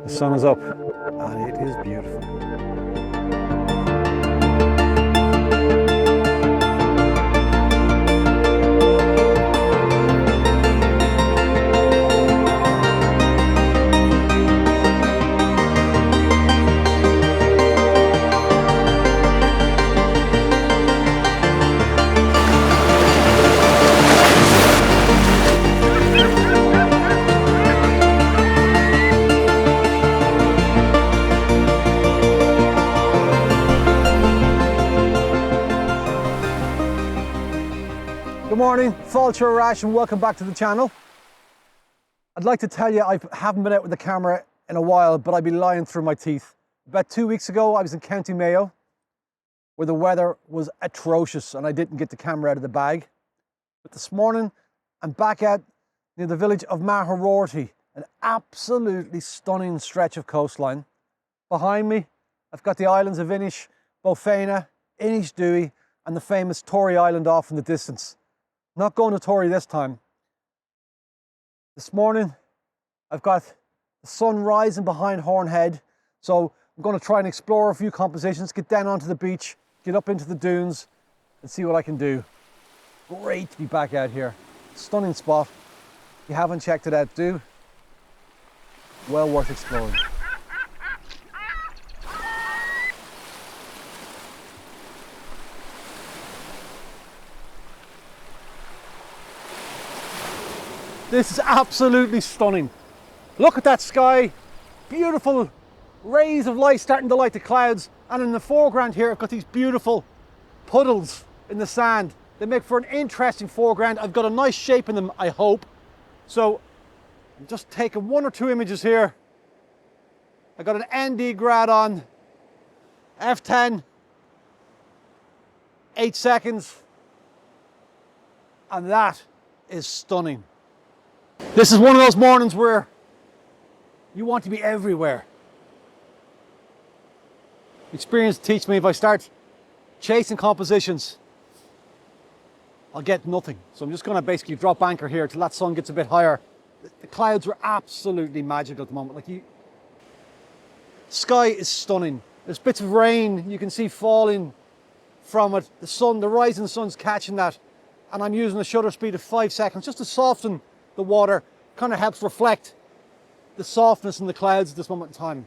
The sun is up and it is beautiful. Good morning, Fáilte Rash, and welcome back to the channel. I'd like to tell you I haven't been out with the camera in a while, but I'd be lying through my teeth. About 2 weeks ago, I was in County Mayo, where the weather was atrocious and I didn't get the camera out of the bag. But this morning, I'm back out near the village of Magheroarty, an absolutely stunning stretch of coastline. Behind me, I've got the islands of Inish, Bofena, Inishdowie, and the famous Tory Island off in the distance. Not going to Tory this time. This morning, I've got the sun rising behind Hornhead, so I'm going to try and explore a few compositions, get down onto the beach, get up into the dunes, and see what I can do. Great to be back out here. Stunning spot. If you haven't checked it out, do. Well worth exploring. This is absolutely stunning. Look at that sky. Beautiful rays of light starting to light the clouds. And in the foreground here, I've got these beautiful puddles in the sand. They make for an interesting foreground. I've got a nice shape in them, I hope. So I'm just taking one or two images here. I got an ND grad on, F10, 8 seconds. And that is stunning. This is one of those mornings where you want to be everywhere. Experience teaches me if I start chasing compositions, I'll get nothing. So I'm just going to basically drop anchor here till that sun gets a bit higher. The clouds are absolutely magical at the moment. Sky is stunning. There's bits of rain you can see falling from it. The sun, the rising sun's catching that. And I'm using a shutter speed of 5 seconds just to soften the water. Kind of helps reflect the softness in the clouds at this moment in time.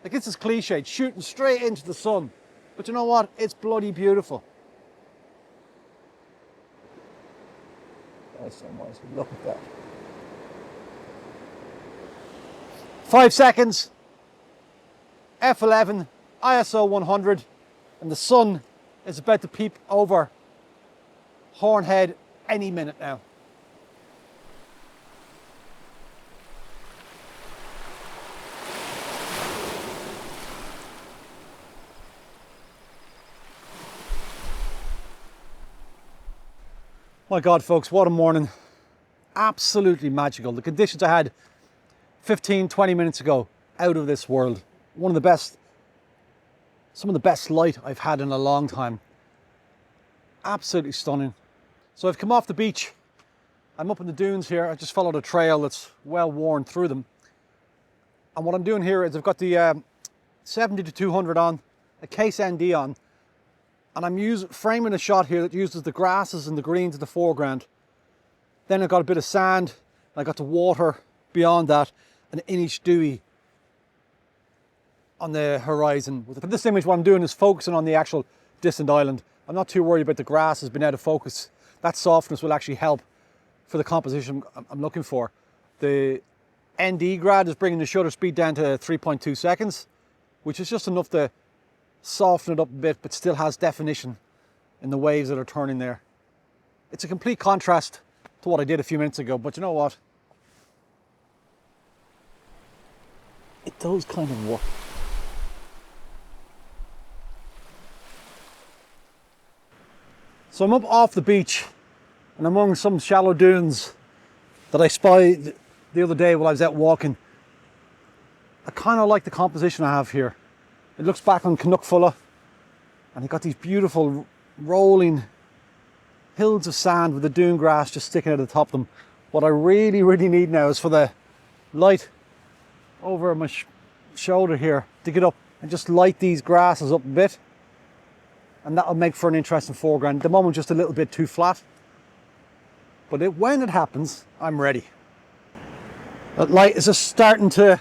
Like, this is cliched, shooting straight into the sun. But you know what? It's bloody beautiful. That's so nice. Look at that. 5 seconds. F11, ISO 100, and the sun is about to peep over Hornhead any minute now. My God, folks, what a morning. Absolutely magical. The conditions I had 15, 20 minutes ago, out of this world. Some of the best light I've had in a long time. Absolutely stunning. So I've come off the beach. I'm up in the dunes here. I just followed a trail that's well worn through them. And what I'm doing here is I've got the 70 to 200 on, a case ND on, and I'm framing a shot here that uses the grasses and the greens in the foreground. Then I've got a bit of sand, and I got the water beyond that, and Inishdowie on the horizon. For this image, what I'm doing is focusing on the actual distant island. I'm not too worried about the grass has been out of focus. That softness will actually help for the composition I'm looking for. The ND grad is bringing the shutter speed down to 3.2 seconds, which is just enough to soften it up a bit, but still has definition in the waves that are turning there. It's a complete contrast to what I did a few minutes ago, but you know what? It does kind of work. So I'm up off the beach and among some shallow dunes that I spied the other day while I was out walking. I kind of like the composition I have here. It looks back on Canuckfulla, and you've got these beautiful rolling hills of sand with the dune grass just sticking out of the top of them. What I really, really need now is for the light over my shoulder here to get up and just light these grasses up a bit. And that'll make for an interesting foreground. At the moment, just a little bit too flat. But when it happens, I'm ready. That light is just starting to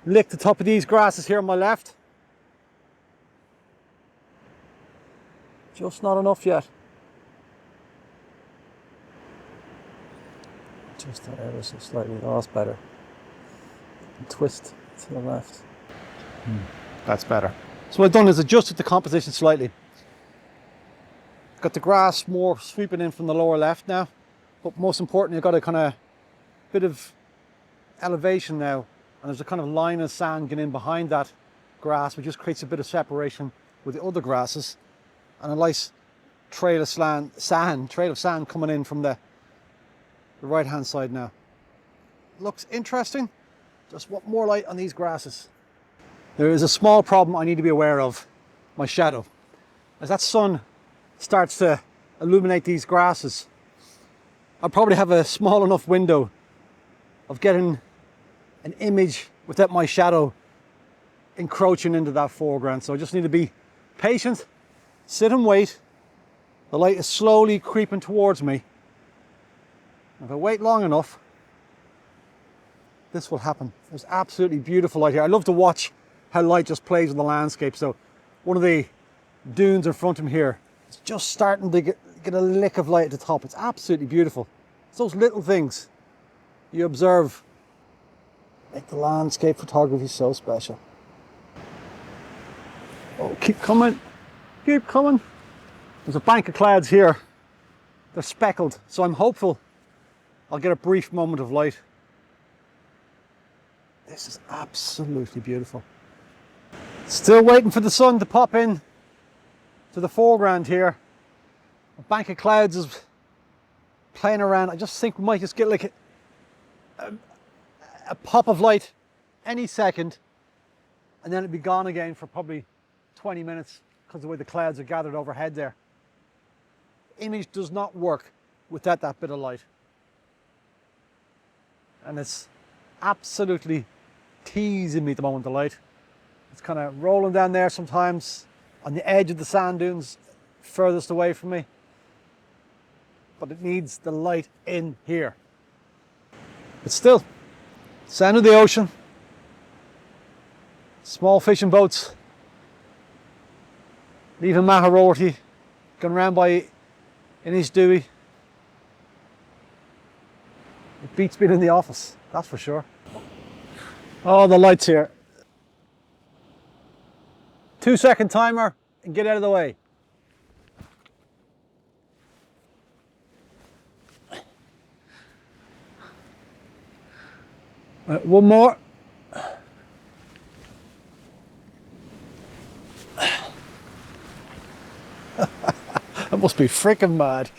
lick the top of these grasses here on my left. Just not enough yet. Just ever so slightly. Oh, that's better. Twist to the left. That's better. So what I've done is adjusted the composition slightly. Got the grass more sweeping in from the lower left now, but most importantly, I've got a kind of bit of elevation now, and there's a kind of line of sand getting in behind that grass, which just creates a bit of separation with the other grasses, and a nice trail of sand coming in from the right hand side now. Looks interesting. Just want more light on these grasses. There is a small problem I need to be aware of, my shadow. As that sun starts to illuminate these grasses, I'll probably have a small enough window of getting an image without my shadow encroaching into that foreground. So I just need to be patient, sit and wait. The light is slowly creeping towards me. If I wait long enough, this will happen. There's absolutely beautiful light here. I love to watch how light just plays with the landscape. So one of the dunes in front of me here, it's just starting to get a lick of light at the top. It's absolutely beautiful. It's those little things you observe make the landscape photography so special. Oh, keep coming, keep coming. There's a bank of clouds here. They're speckled, so I'm hopeful I'll get a brief moment of light. This is absolutely beautiful. Still waiting for the sun to pop in to the foreground here. A bank of clouds is playing around. I just think we might just get like a pop of light any second, and then it'll be gone again for probably 20 minutes because of the way the clouds are gathered overhead there. The image does not work without that bit of light. And it's absolutely teasing me at the moment, the light. It's kind of rolling down there sometimes on the edge of the sand dunes furthest away from me. But it needs the light in here. But still, sound of the ocean, small fishing boats, leaving Magheroarty, going round by Dewey. It beats being in the office, that's for sure. Oh, the lights here. 2-second timer and get out of the way. Right, one more. That must be freaking mad.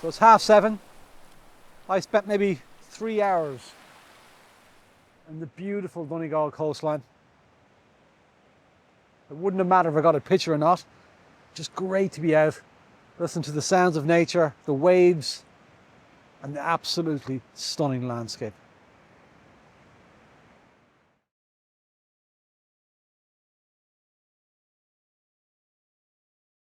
So it's 7:30. I spent maybe 3 hours in the beautiful Donegal coastline. It wouldn't have mattered if I got a picture or not. Just great to be out, listen to the sounds of nature, the waves, and the absolutely stunning landscape.